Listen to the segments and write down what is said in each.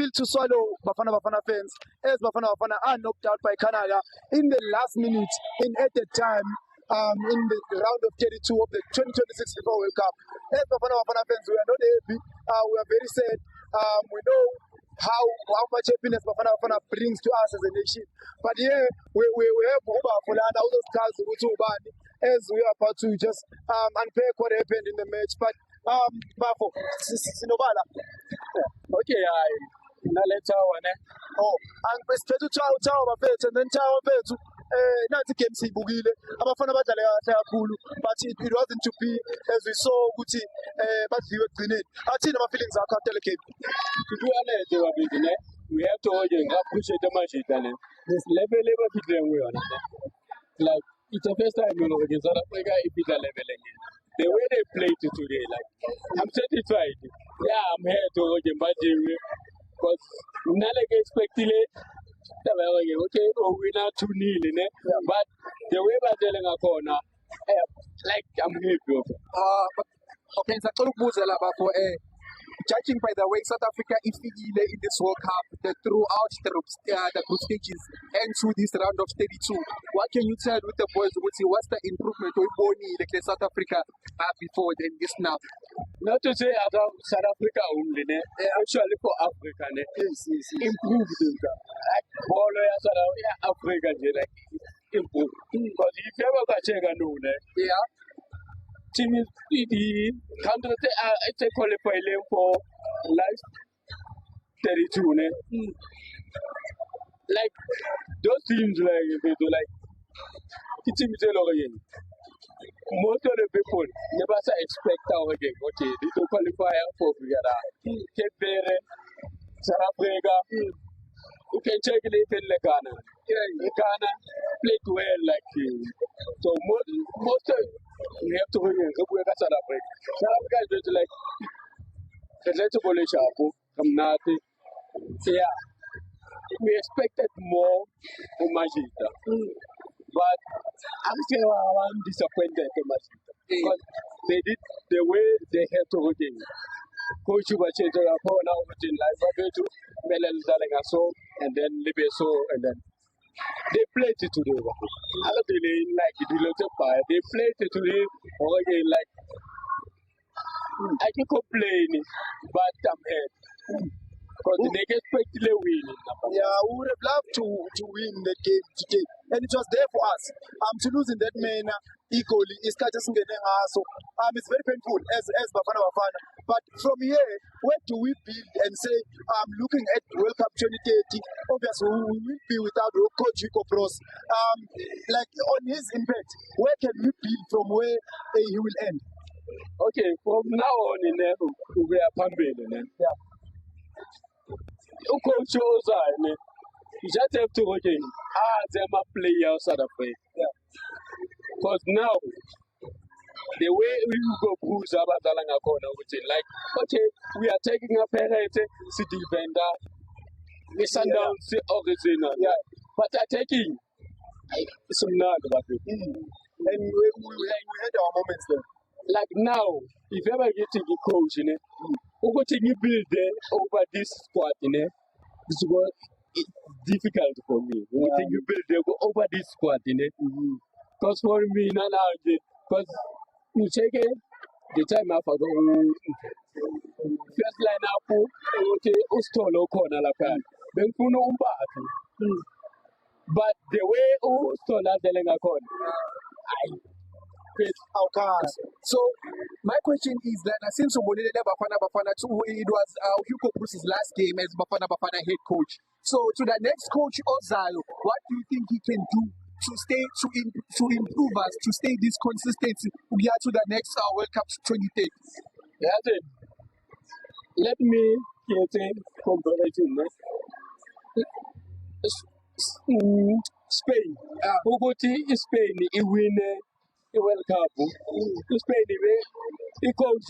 pill to swallow, Bafana Bafana fans, as Bafana Bafana are knocked out by Canada in the last minute in added time in the round of 32 of the 2026 FIFA World Cup. As Bafana Bafana fans, we are not happy. We are very sad. We know how much happiness Bafana Bafana brings to us as a nation. But here we have Hugo Broos and all those cars as we are about to just unpack what happened in the match. But Bafo, Sinobala. Okay, let's and Pespetu Chow Bafet and then Chow Betu. Not the game Sibugile, Abafana Batale Kulu, but it wasn't to be as we saw Guti, but we were grenade. I think my feelings are cut telecame. To do a we have to appreciate the match. This level like it's the first time against South Africa if it's a level again. The way they played it today, like I'm satisfied. Yeah, I'm here to match because not expecting it. Okay, we're not 2-0, but the way we're telling a corner, like I'm happy. Okay, so judging by the way South Africa is in this World Cup, throughout the group stages and through this round of 32, what can you tell with the boys? What's the improvement of South Africa before and this now? Not to say about South Africa only, actually for Africa, improved. Like all Africa, like improved. Because if you ever check a note, team is the country it's a qualify for last 32. Like those teams they do like the team is most of the people never expect our game. Okay, they don't qualify for Cape Verde, South Africa. You can check it in Ghana. Ghana played well like so most of we have to win South Africa. South Africa is just like let's go to Chapo. I'm not yeah. We expected more from Magita. But I'm still disappointed in Magita. Because they did the way they had to win. Coach Uba changed their phone now in life. But to Melel Zalengaso and then Libeso and then they played it today. I don't really like the little fire. They played it today or again like I can complain, but I'm here. Because they expect to win. Yeah, we would have loved to win the game today. And it was there for us. To lose in that manner equally is so it's very painful as Bafana Bafana. But from here, where do we build and say, looking at World Cup 2030, obviously we will be without Coach Hugo Broos. Like on his impact, where can we build from where he will end? Okay, from now on in there, we are pumping. Yeah. Coach you just have to work in them a player outside of it. Because now the way we go Broos about the corner with it, like okay, we are taking a penalty, city vendor, the Standout original. Yeah. But are taking some not about it. And we had our moments there. Like now, if you ever get to the coach in it, what you build there over this squad in it, this was difficult for me. What you build there over this squad in it. Because for me, now, because you check it, the time I forgot, first line up, okay, Ustolo corner la pan, then Kuno Umbat. But the way Ustola Delenga corner, so my question is that since Bafana Bafana it was Hugo Broos' last game as Bafana Bafana head coach. So to the next coach Ozalo, what do you think he can do to improve us, to stay this consistency to the next World Cup 2030? Let me get a comparison. Spain. Spain, he win the World Cup. Spain, he coach.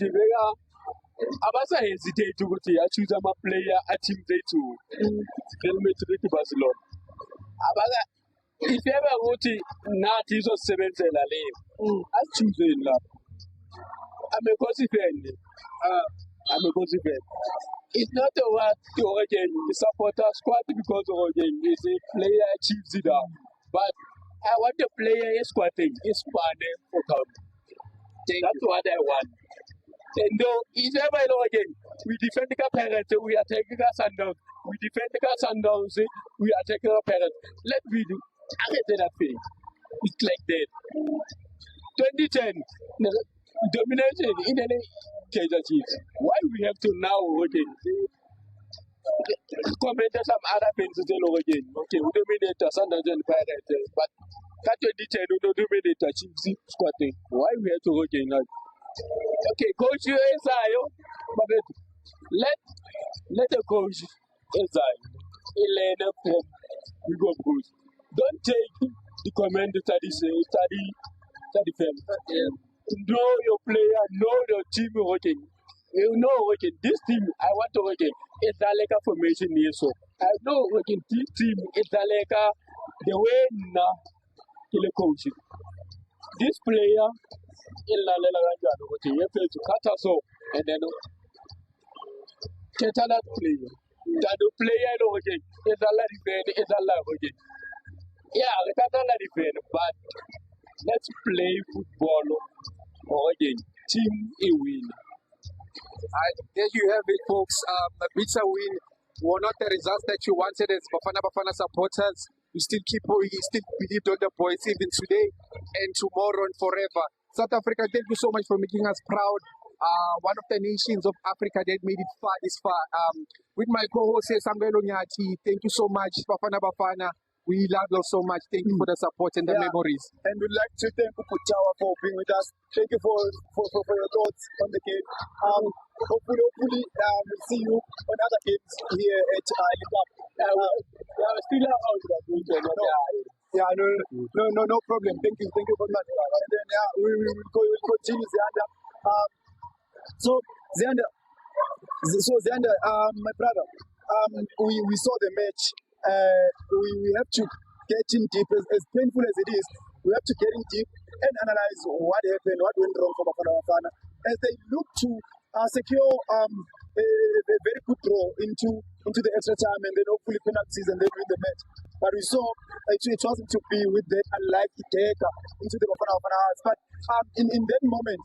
Abasa hesitate to go to choose a player, a team they to helmet to Barcelona. Abasa, if you ever go to not use of 7 I choose in love. I'm a consequent. It's not about the supporter squad because is a player achieves it up. But I want the player is squatting, is squatting for come. That's what I want. And though it's ever again, we defend the parents, we are taking our Standout. We defend the Sundowns, we are taking our parents. Let me do. I get that thing. It's like that. 2010, domination in any Kaiser Chiefs. Why we have to now comment some other things again? Okay, we dominate the Sundowns and Pirates, but that 2010 we don't dominate the Chiefs squatting. Why we have to now? Okay, coach Esayo, but let the coach Esayo learn from Hugo Broos. Don't take the comment study film. Know your player, know your team working. You know working. This team I want to working. It's like a formation here, so I know working this team is like the way now kill a coach. This player in La Lega working. You have to cut us off and then get that player. That the player working is a lot of working. Yeah, we got a lot of defend, but let's play football again. Team a win. There you have it, folks. A bitter win were not the results that you wanted as Bafana Bafana supporters. We still believed on the boys even today and tomorrow and forever. South Africa, thank you so much for making us proud. One of the nations of Africa that made it far this far. With my co-host here, Samuel Onyati, thank you so much, Bafana Bafana. We love you so much. Thank you for the support and the memories. And we'd like to thank Kukuchawa for being with us. Thank you for your thoughts on the game. Hopefully, we'll see you on other games here at Cup. Still No problem. Thank you very much. And then we'll continue Zianda. Zianda, my brother, we saw the match. We have to get in deep, as painful as it is. We have to get in deep and analyze what happened, what went wrong for Bafana Bafana, as they look to secure a very good draw into the extra time and then hopefully penalties and then win the match. But we saw it wasn't to be with that unlikely dagger into the Bafana Bafana hearts. But in that moment,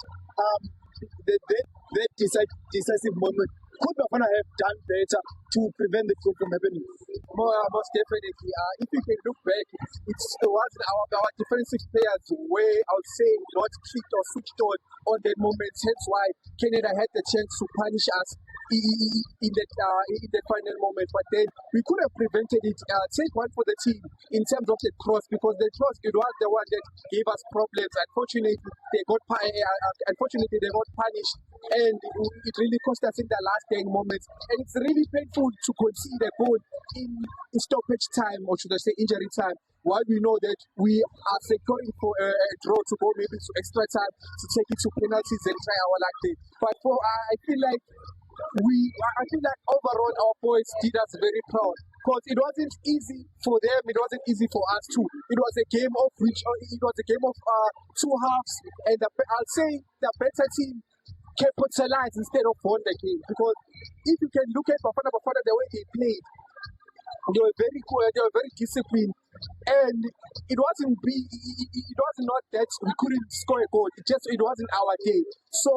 that decisive moment, could Bafana have done better to prevent the from happening? Most definitely. If you can look back, it wasn't our defensive players were, I would say, not kicked or switched on that moment. Hence why Canada had the chance to punish us in that final moment. But then we could have prevented it. Take one for the team in terms of the cross, because the cross, it was the one that gave us problems. Unfortunately, they got punished, and it really cost us in the last 10 moments. And it's really painful to concede a goal in stoppage time, or should I say injury time, while we know that we are securing for a draw to go maybe to extra time to take it to penalties and try our luck there. But I feel like overall our boys did us very proud, because it wasn't easy for them, it wasn't easy for us too. It was a game of two halves, and I'll say the better team capitalized instead of won the game. Because if you can look at Bafana Bafana, the way they played, they were very cool, they were very disciplined, and it wasn't not that we couldn't score a goal. It wasn't our day. So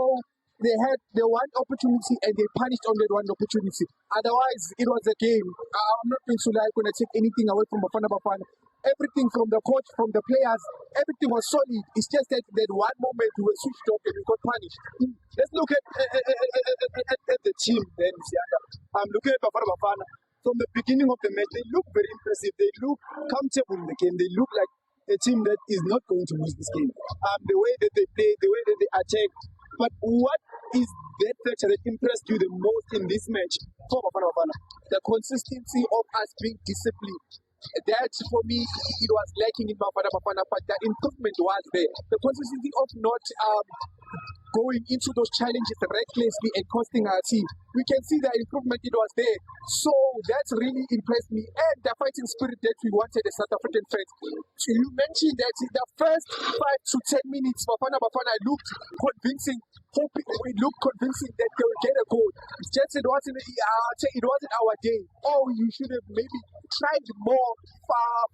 they had the one opportunity and they punished on that one opportunity. Otherwise, it was a game. I'm not going to take anything away from Bafana Bafana. Everything from the coach, from the players, everything was solid. It's just that one moment we were switched off and we got punished. Let's look at the team then, Sianda. I'm looking at Bafana Bafana. From the beginning of the match, they look very impressive. They look comfortable in the game. They look like a team that is not going to lose this game. The way that they play, the way that they attack. But what is that factor that impressed you the most in this match for Bafana Bafana? The consistency of us being disciplined. That, for me, it was lacking in Bafana Bafana, but the improvement was there. The consistency of not going into those challenges recklessly and costing our team. We can see the improvement it was there. So that's really impressed me. And the fighting spirit that we wanted as South African fans. You mentioned that in the first 5 to 10 minutes, Bafana Bafana looked convincing. It looked convincing that they would get a goal. It's just it wasn't our day. Or you should have maybe tried more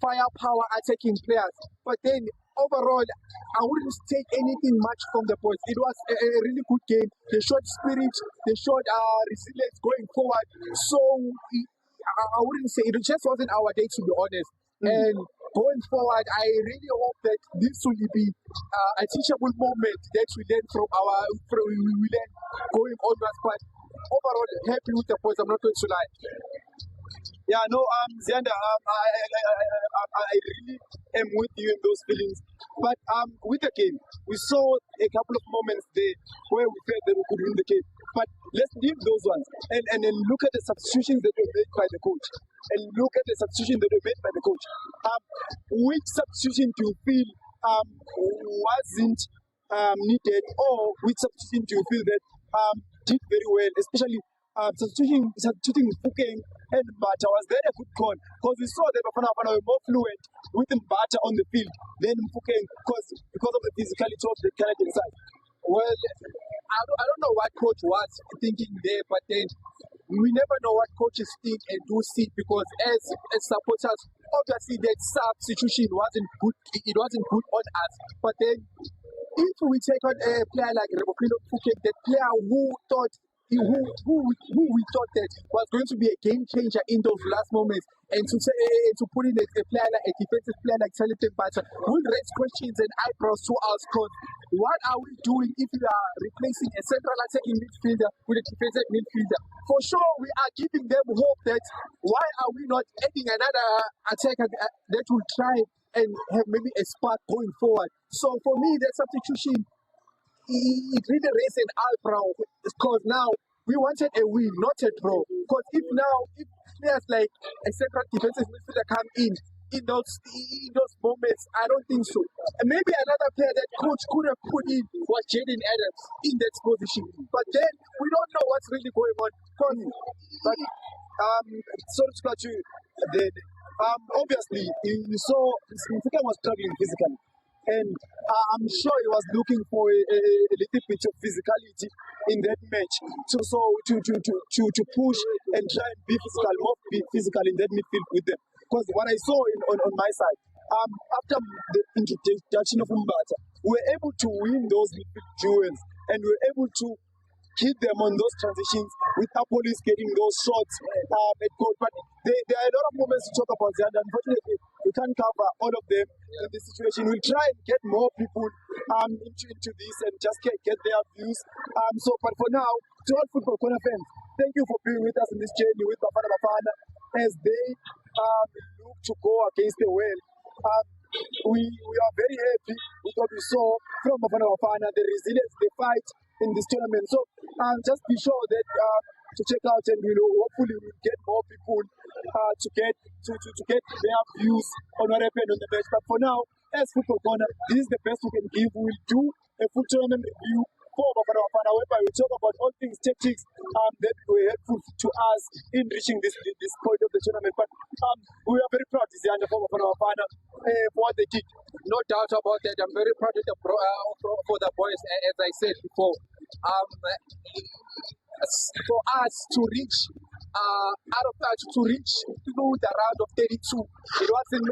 firepower attacking players. But then overall, I wouldn't take anything much from the boys. It was a really good game. They showed spirit, they showed resilience going forward. So I wouldn't say it just wasn't our day, to be honest. And going forward, I really hope that this will be a teachable moment that we learn we learn going onwards. But overall, happy with the boys. I'm not going to lie. Yeah, no, Zianda, I really am with you in those feelings. But with the game, we saw a couple of moments there where we felt that we could win the game. But let's leave those ones and then look at the substitutions that were made by the coach. And look at the substitution that were made by the coach. Which substitution do you feel wasn't needed, or which substitution do you feel that did very well, especially substituting Mfukeng and Mbata? Was that a good call? Because we saw that Bafana Bafana were more fluent with Mbata on the field than Mfukeng because of the physicality of the Canadian side. Well, I don't know what coach was thinking there, but then we never know what coaches think and do see, because as supporters, obviously that substitution wasn't good. It wasn't good on us. But then if we take on a player like Rebokilo Mfukeng, that player who we thought that was going to be a game changer in those last moments, and to put in a player like a defensive player like Talented Mbata will raise questions and eyebrows to us. Because what are we doing if we are replacing a central attacking midfielder with a defensive midfielder? For sure, we are giving them hope that why are we not adding another attacker that will try and have maybe a spark going forward. So for me, that substitution, it really raised an eyebrow, because now we wanted a win, not a draw. Because if players like a central defensive midfielder come in those moments, I don't think so. And maybe another player that coach could have put in was Jaden Adams in that position. But then we don't know what's really going on. But sorry to cut you then. Obviously, you saw Mfukeng was struggling physically. And I'm sure he was looking for a little bit of physicality in that match, to push and try and be physical in that midfield with them. Because what I saw on my side, after the introduction of Mbata, we were able to win those midfield duels, and we were able to keep them on those transitions with Apolis getting those shots at goal. But there are a lot of moments to talk about that. Unfortunately, we can't cover all of them in this situation. We'll try and get more people into this and just get their views. But for now, to all football corner fans, thank you for being with us in this journey with Bafana Bafana as they look to go against the world. We are very happy with what we saw from Bafana Bafana, the resilience, the fight in this tournament. So just be sure that to check out, and hopefully we'll get more people to get their views on what happened on the match. But for now, as Football Corner, this is the best we can give. We'll do a full tournament review for Bafana Bafana, whereby we talk about all things tactics that were helpful to us in reaching this point of the tournament. But we are very proud, Zianda, for Bafana Bafana for what they did. No doubt about that. I'm very proud of for the boys, as I said before. For us to reach through the round of 32, it wasn't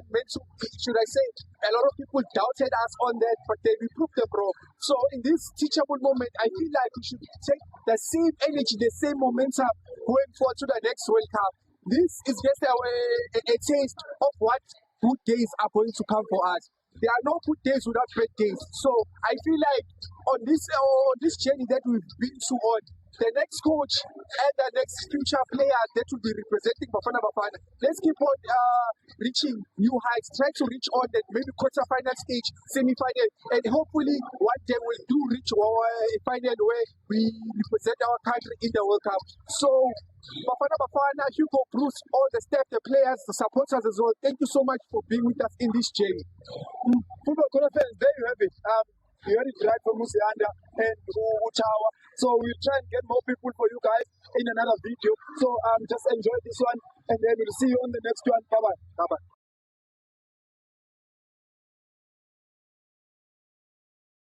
meant to be, should I say. A lot of people doubted us on that, but then we proved them wrong. So in this teachable moment, I feel like we should take the same energy, the same momentum going forward to the next World Cup. This is just a taste of what good days are going to come for us. There are no good days without bad days. So I feel like on this journey that we've been on, the next coach and the next future player that will be representing Bafana Bafana. Let's keep on reaching new heights, try to reach on that maybe quarter-final stage, semi-final, and hopefully one day we'll do reach a final where we represent our country in the World Cup. So, Bafana Bafana, Hugo Broos, all the staff, the players, the supporters as well, thank you so much for being with us in this journey. Football Corner fans, there you have it. You heard it right from Musianda and Utawa. So we'll try and get more people for you guys in another video. So just enjoy this one, and then we'll see you on the next one. Bye-bye. Bye-bye.